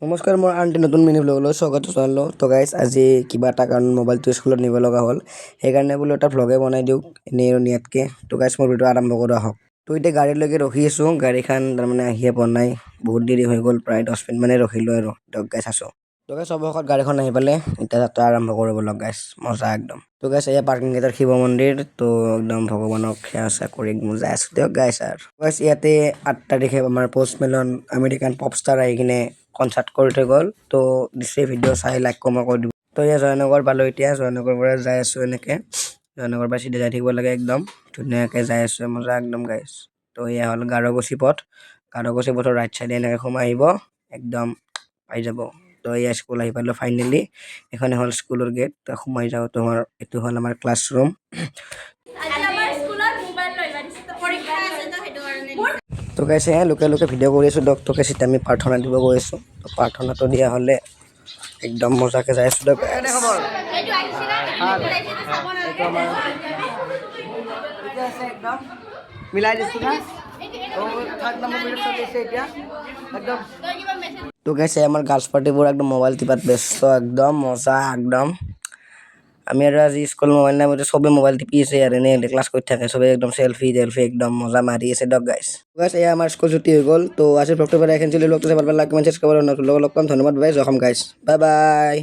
নমস্কাৰ মোৰ আনটি নতুন মিনি ব্লগলৈ স্বাগত জনালোঁ। তো গাইছ আজি কিবা এটা কাৰণ মোবাইলটো স্কুলত নিব লগা হ'ল, সেইকাৰণে বোলো এটা ভ্লগে বনাই দিওঁ এনেই আৰু নিয়াতকৈ। তো গাইছ মোৰ ভিডিঅ' আৰম্ভ কৰা হওক। তো এতিয়া গাড়ীলৈকে ৰখি আছোঁ, গাড়ীখন তাৰমানে আহিয়ে পোৱা নাই, বহুত দেৰি হৈ গ'ল, প্ৰায় 10 মিনিট মানে ৰখিলোঁ আৰু দিয়ক গাইছ আছোঁ। তো গাইছ অৱশেষত গাড়ীখন আহি পালে, এতিয়া যাত্ৰা আৰম্ভ কৰিব লগ গাইছ, মজা একদম। তো গাইছ এয়া পাৰ্কিং গেটৰ শিৱ মন্দিৰ, তো একদম ভগৱানক সেৱা চেৱা কৰি যাই আছোঁ দিয়ক গাইছ। আৰু গাইছ ইয়াতে 8 তাৰিখে আমাৰ Post Malone American pop star আহি কিনে কনচাৰ্ট কৰি থৈ গ'ল। তো দিছে ভিডিঅ' চাই লাইক কমেণ্ট কৰি দিব। তো এয়া জয়নগৰ পালোঁ, এতিয়া জয়নগৰৰ পৰা যাই আছোঁ এনেকৈ, জয়নগৰৰ পৰা চিধা যাই থাকিব লাগে, একদম ধুনীয়াকৈ যাই আছোঁ, মজা একদম গাইছ। তো এয়া হ'ল গাৰগুচি পথ, গাৰগুচি পথৰ ৰাইট চাইডে এনেকৈ সোমাই আহিব, একদম পাই যাব। তো এয়া স্কুল আহি পালোঁ ফাইনেলি, এখনে হ'ল স্কুলৰ গেট। তো সোমাই যাওঁ, তোমাৰ এইটো হ'ল আমাৰ ক্লাছৰুম। তো গাইছ এয়া লোকে লোকে ভিডিঅ' কৰি আছোঁ দিয়ক। তো গাইছ এতিয়া আমি প্ৰাৰ্থনা দিব গৈ আছোঁ, তো প্ৰাৰ্থনাটো দিয়া হ'লে একদম মজাকৈ যাই আছোঁ দিয়ক। মিলাই দিছোঁ না, তো গাইছ আমাৰ গাৰ্লছ পাৰ্টিবোৰ একদম মোবাইল টিপাত ব্যস্ত, একদম মজা একদম। আমি আৰু আজি স্কুল মোবাইল নাই বুলিতো চবেই মোবাইল টিপি আছে আৰু এনেই ক্লাছ কৰি থাকে চবেই, একদম চেল্ফি একদম মজা মাৰি আছে দিয়ক গাইছ। গাইছ এয়া আমাৰ স্কুল ছুটি হৈ গ'ল। তো আজি ব্লগটো পৰা এখন ব্লগটো চাই ভাল লাগে, কমেণ্ট চেঞ্জ কৰিব নতুন লগ পাম, ধন্যবাদ, বাই জয় অসম গাইছ, বাই বাই।